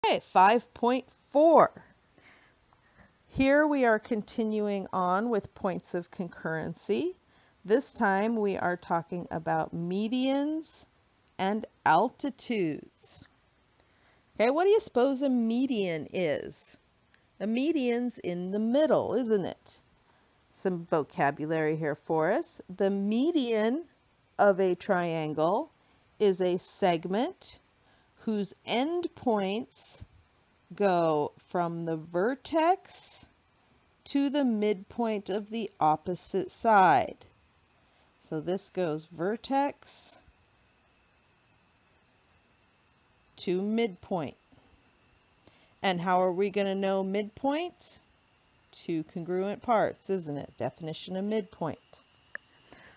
Okay, 5.4. Here we are continuing on with points of concurrency. This time we are talking about medians and altitudes. Okay, what do you suppose a median is? A median's in the middle, isn't it? Some vocabulary here for us. The median of a triangle is a segment whose endpoints go from the vertex to the midpoint of the opposite side. So this goes vertex to midpoint. And how are we going to know midpoint? Two congruent parts, isn't it? Definition of midpoint.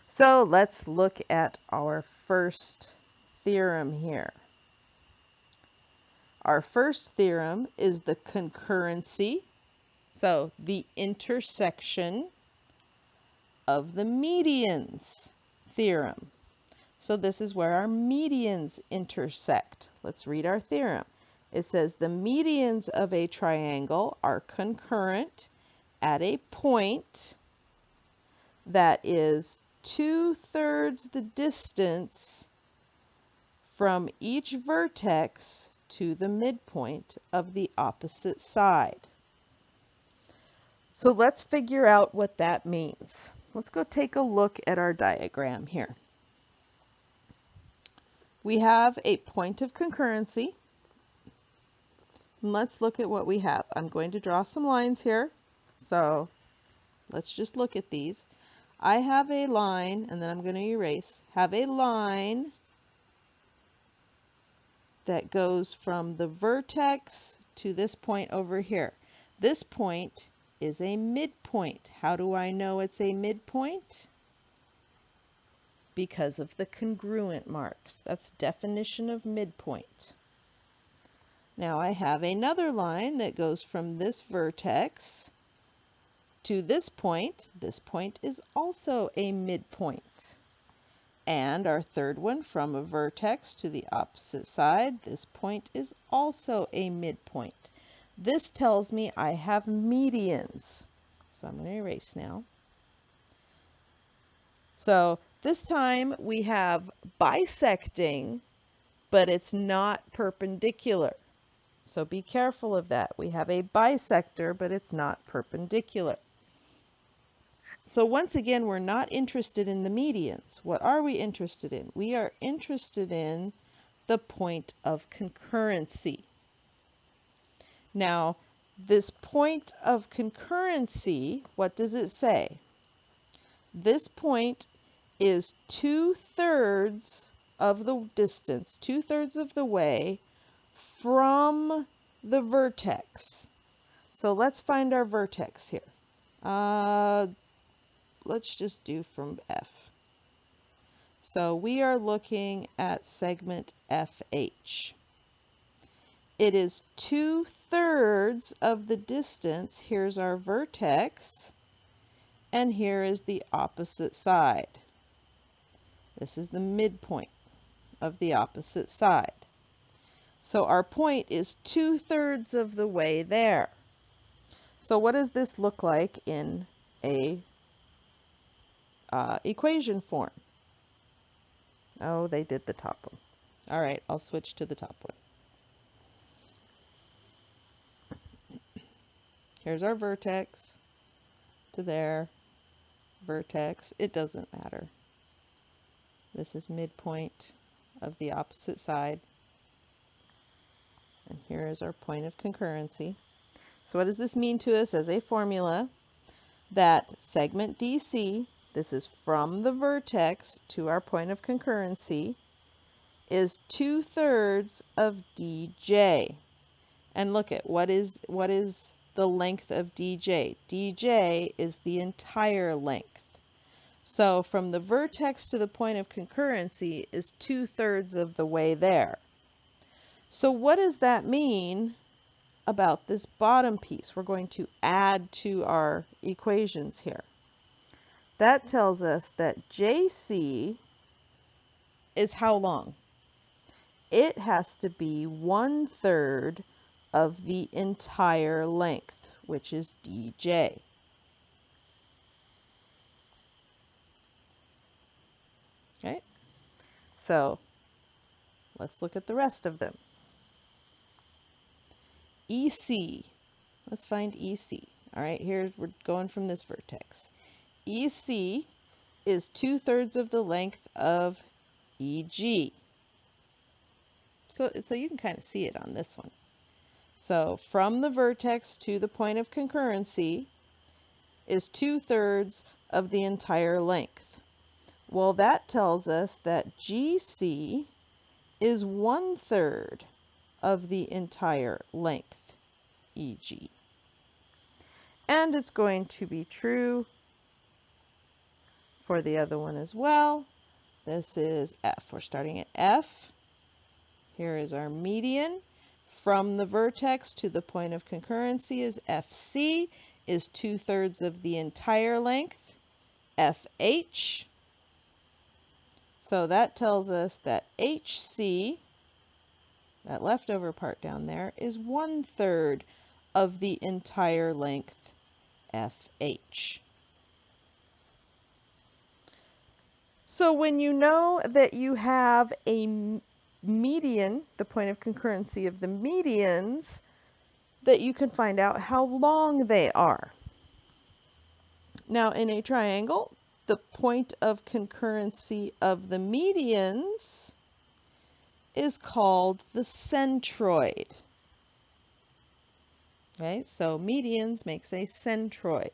So let's look at our first theorem here. Our first theorem is the concurrency, so the intersection of the medians theorem. So this is where our medians intersect. Let's read our theorem. It says the medians of a triangle are concurrent at a point that is 2/3 the distance from each vertex to the midpoint of the opposite side. So let's figure out what that means. Let's go take a look at our diagram here. We have a point of concurrency. Let's look at what we have. I'm going to draw some lines here. So let's just look at these. I have a line, and then I'm going to erase, have a line that goes from the vertex to this point over here. This point is a midpoint. How do I know it's a midpoint? Because of the congruent marks. That's definition of midpoint. Now I have another line that goes from this vertex to this point. This point is also a midpoint. And our third one, from a vertex to the opposite side, this point is also a midpoint. This tells me I have medians. So I'm going to erase now. So this time we have bisecting, but it's not perpendicular. So be careful of that. We have a bisector, but it's not perpendicular. So once again, we're not interested in the medians. What are we interested in? We are interested in the point of concurrency. Now, this point of concurrency, what does it say? This point is 2/3 of the distance, 2/3 of the way from the vertex. So let's find our vertex here. Let's just do from F. So we are looking at segment FH. It is 2/3 of the distance. Here's our vertex, and here is the opposite side. This is the midpoint of the opposite side. So our point is 2/3 of the way there. So what does this look like in a equation form? Oh, they did the top one. All right, I'll switch to the top one. Here's our vertex to there, vertex. It doesn't matter. This is midpoint of the opposite side. And here is our point of concurrency. So what does this mean to us as a formula? That segment DC, this is from the vertex to our point of concurrency, is 2/3 of DJ. And look at what is the length of DJ. DJ is the entire length. So from the vertex to the point of concurrency is 2/3 of the way there. So what does that mean about this bottom piece? We're going to add to our equations here. That tells us that JC is how long? It has to be 1/3 of the entire length, which is dj. Okay, so let's look at the rest of them. EC, let's find EC. All right, here we're going from this vertex. EC is 2/3 of the length of EG. So you can kind of see it on this one. So from the vertex to the point of concurrency is 2/3 of the entire length. Well, that tells us that GC is 1/3 of the entire length, EG. And it's going to be true for the other one as well. This is F. We're starting at F. Here is our median. From the vertex to the point of concurrency is FC, is 2/3 of the entire length, FH. So that tells us that HC, that leftover part down there, is 1/3 of the entire length, FH. So when you know that you have a median, the point of concurrency of the medians, that you can find out how long they are. Now in a triangle, the point of concurrency of the medians is called the centroid. Okay, so medians makes a centroid.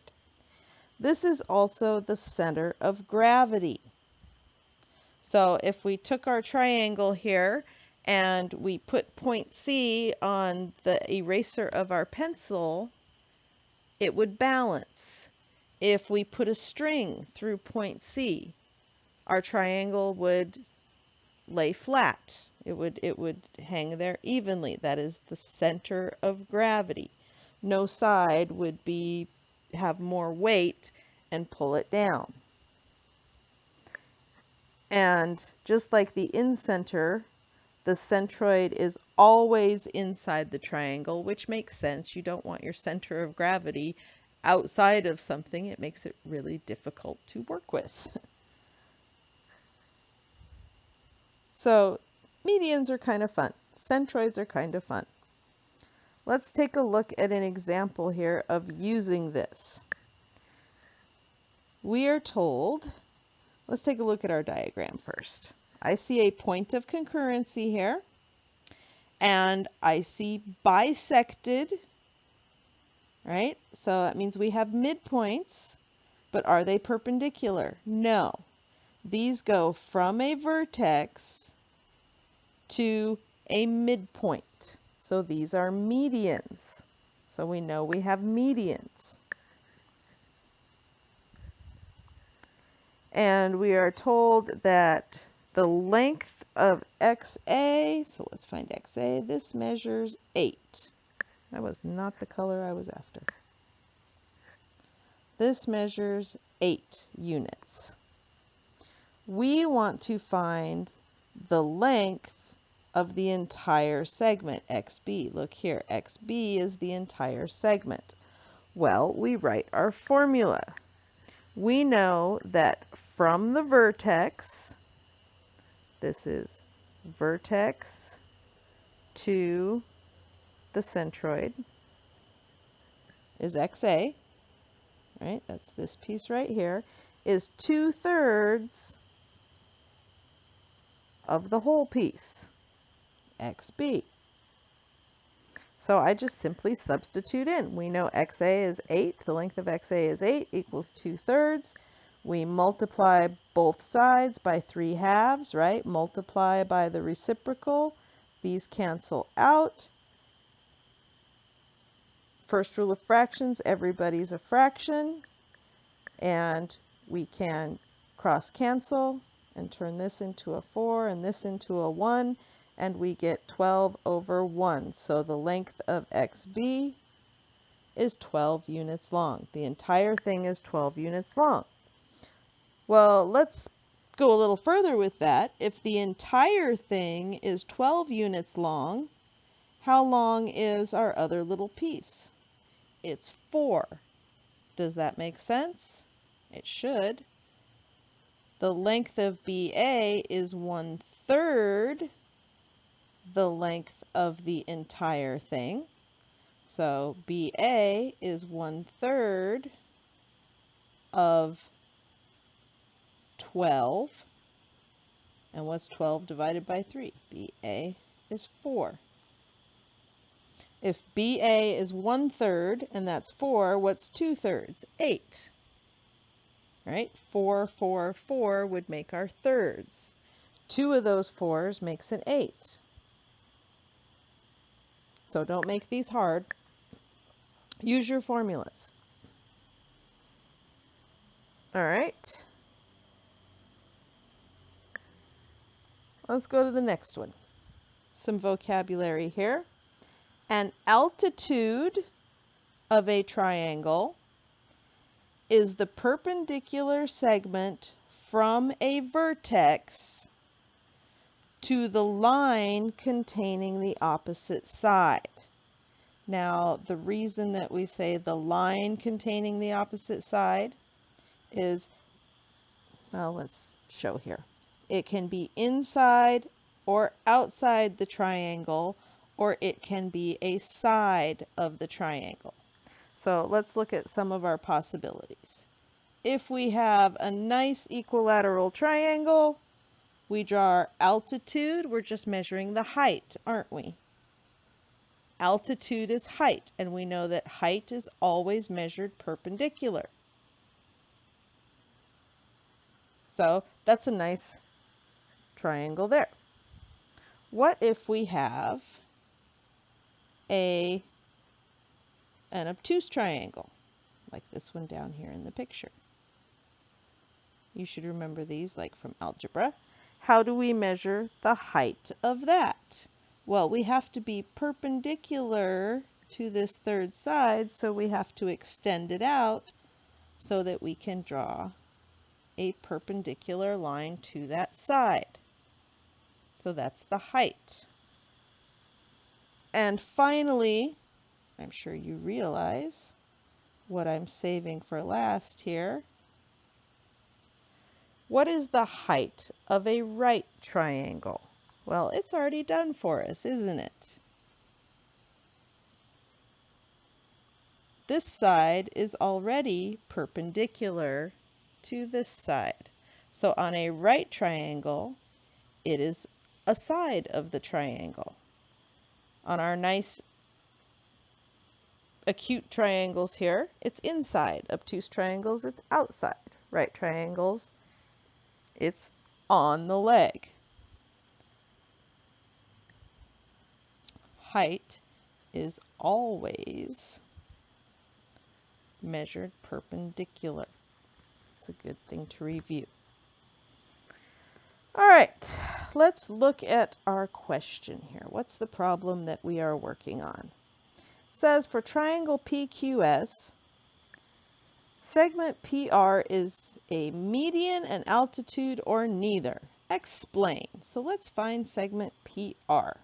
This is also the center of gravity. So if we took our triangle here and we put point C on the eraser of our pencil, it would balance. If we put a string through point C, our triangle would lay flat. It would hang there evenly. That is the center of gravity. No side would have more weight and pull it down. And just like the incenter, the centroid is always inside the triangle, which makes sense. You don't want your center of gravity outside of something. It makes it really difficult to work with. So medians are kind of fun. Centroids are kind of fun. Let's take a look at an example here of using this. We are told, let's take a look at our diagram first. I see a point of concurrency here, and I see bisected, right? So that means we have midpoints, but are they perpendicular? No. These go from a vertex to a midpoint. So these are medians. So we know we have medians. And we are told that the length of XA, so let's find XA, this measures 8. That was not the color I was after. This measures 8 units. We want to find the length of the entire segment, XB. Look here, XB is the entire segment. Well, we write our formula. We know that from the vertex, this is vertex to the centroid, is XA, right? That's this piece right here, is 2/3 of the whole piece, XB. So I just simply substitute in. We know XA is 8, the length of XA is 8 equals 2/3. We multiply both sides by 3/2, right? Multiply by the reciprocal. These cancel out. First rule of fractions, everybody's a fraction. And we can cross cancel and turn this into a 4 and this into a 1. And we get 12/1. So the length of XB is 12 units long. The entire thing is 12 units long. Well, let's go a little further with that. If the entire thing is 12 units long, How long is our other little piece? It's 4. Does that make sense? It should. The length of BA is 1/3 the length of the entire thing. So BA is 1/3 of 12. And what's 12 divided by 3? BA is 4. If BA is 1/3 and that's 4, what's 2/3? 8. Right? 4, 4, 4 would make our thirds. 2 of those 4s makes an 8. So don't make these hard. Use your formulas. All right. Let's go to the next one. Some vocabulary here. An altitude of a triangle is the perpendicular segment from a vertex to the line containing the opposite side. Now, the reason that we say the line containing the opposite side is, well, let's show here. It can be inside or outside the triangle, or it can be a side of the triangle. So let's look at some of our possibilities. If we have a nice equilateral triangle, we draw our altitude. We're just measuring the height, aren't we? Altitude is height, and we know that height is always measured perpendicular. So that's a nice triangle there. What if we have an obtuse triangle, like this one down here in the picture? You should remember these like from algebra. How do we measure the height of that? Well, we have to be perpendicular to this third side, so we have to extend it out so that we can draw a perpendicular line to that side. So that's the height. And finally, I'm sure you realize what I'm saving for last here. What is the height of a right triangle? Well, it's already done for us, isn't it? This side is already perpendicular to this side. So on a right triangle, it is a side of the triangle. On our nice acute triangles here, it's inside. Obtuse triangles, it's outside. Right triangles, it's on the leg. Height is always measured perpendicular. It's a good thing to review. All right, let's look at our question here. What's the problem that we are working on? It says for triangle PQS, segment PR is a median, an altitude, or neither. Explain. So let's find segment PR.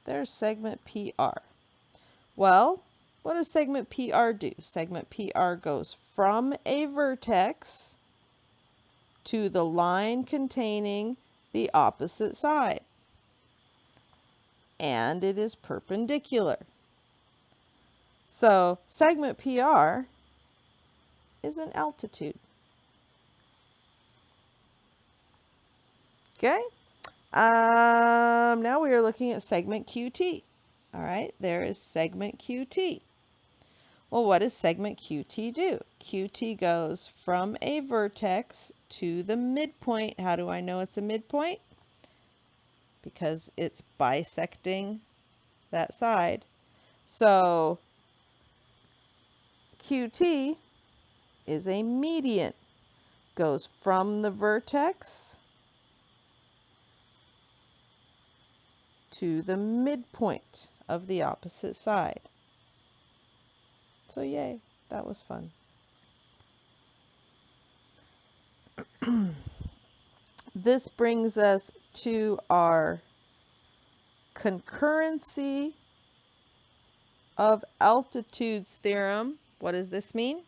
There's segment PR. Well, what does segment PR do? Segment PR goes from a vertex to the line containing the opposite side. And it is perpendicular. So segment PR is an altitude. Okay? Now we are looking at segment QT. All right, there is segment QT. Well, what does segment QT do? QT goes from a vertex to the midpoint. How do I know it's a midpoint? Because it's bisecting that side. So QT is a median. Goes from the vertex to the midpoint of the opposite side. So yay, that was fun. This brings us to our concurrency of altitudes theorem. What does this mean?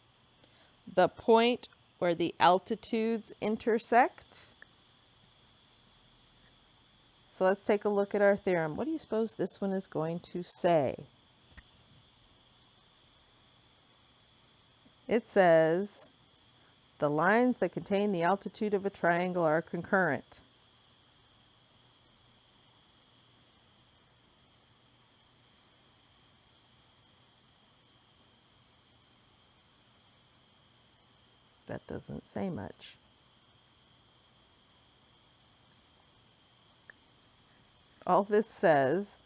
The point where the altitudes intersect. So let's take a look at our theorem. What do you suppose this one is going to say? It says the lines that contain the altitude of a triangle are concurrent. That doesn't say much. All this says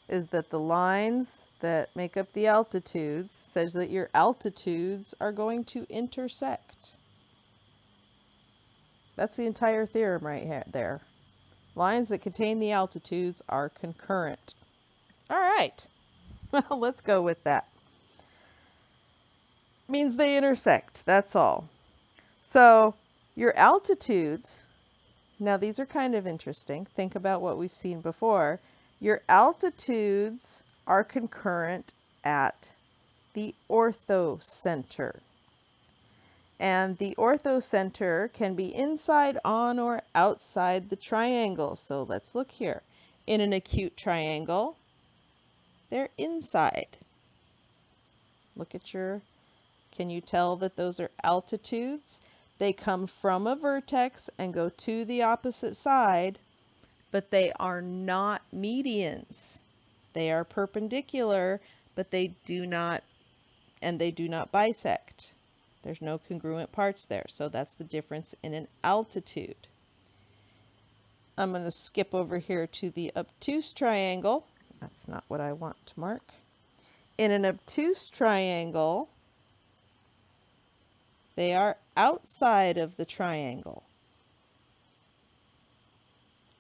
is that the lines that make up the altitudes says that your altitudes are going to intersect. That's the entire theorem right here, there. Lines that contain the altitudes are concurrent. All right, well, let's go with that. Means they intersect, that's all. So your altitudes, now these are kind of interesting. Think about what we've seen before. Your altitudes are concurrent at the orthocenter. And the orthocenter can be inside, on, or outside the triangle. So let's look here. In an acute triangle, they're inside. Look at your, can you tell that those are altitudes? They come from a vertex and go to the opposite side, but they are not medians. They are perpendicular, but they do not bisect. There's no congruent parts there, so that's the difference in an altitude. I'm going to skip over here to the obtuse triangle. That's not what I want to mark. In an obtuse triangle, they are outside of the triangle.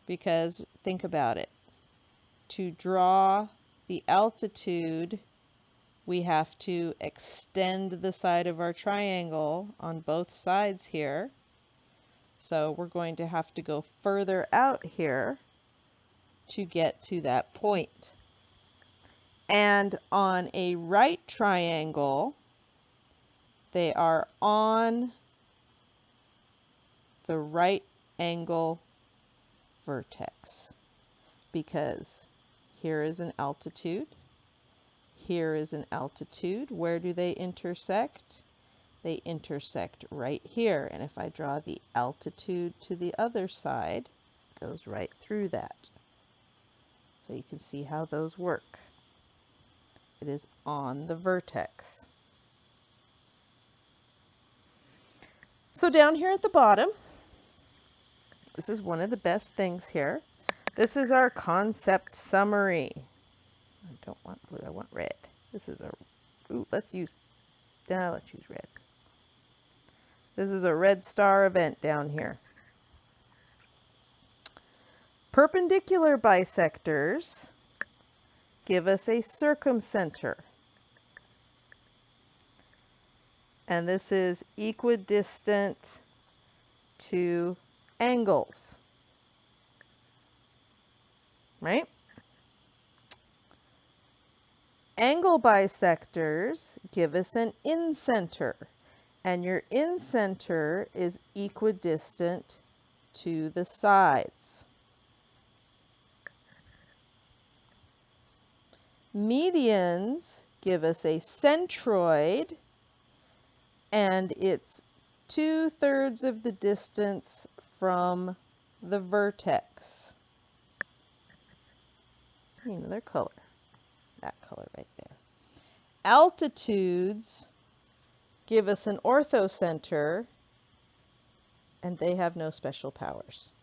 Because think about it. To draw the altitude, we have to extend the side of our triangle on both sides here. So we're going to have to go further out here to get to that point. And on a right triangle, they are on the right angle vertex, because here is an altitude, here is an altitude. Where do they intersect? They intersect right here, and if I draw the altitude to the other side, it goes right through that. So you can see how those work. It is on the vertex. So down here at the bottom, this is one of the best things here. This is our concept summary. I don't want blue, I want red. This is let's use red. This is a red star event down here. Perpendicular bisectors give us a circumcenter. And this is equidistant to angles, right? Angle bisectors give us an incenter, and your incenter is equidistant to the sides. Medians give us a centroid, and it's 2/3 of the distance from the vertex. Another color, that color right there. Altitudes give us an orthocenter, and they have no special powers.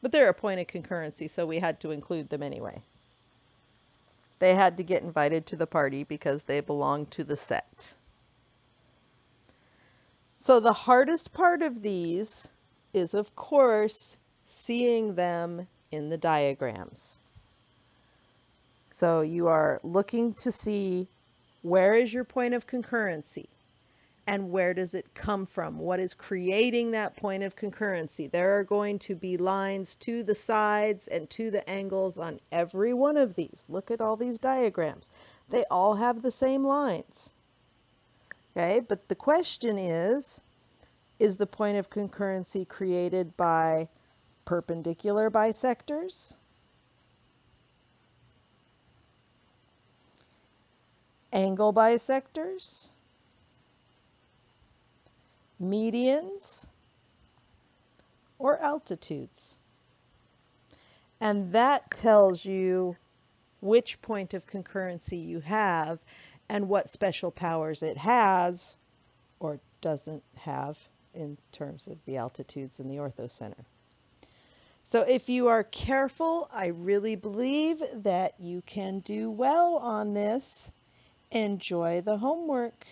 But they're a point of concurrency, so we had to include them anyway. They had to get invited to the party because they belong to the set. So the hardest part of these is, of course, seeing them in the diagrams. So you are looking to see where is your point of concurrency. and where does it come from? What is creating that point of concurrency? There are going to be lines to the sides and to the angles on every one of these. Look at all these diagrams. They all have the same lines. Okay, but the question is the point of concurrency created by perpendicular bisectors, angle bisectors, medians, or altitudes? And that tells you which point of concurrency you have and what special powers it has or doesn't have in terms of the altitudes and the orthocenter. So if you are careful, I really believe that you can do well on this. Enjoy the homework.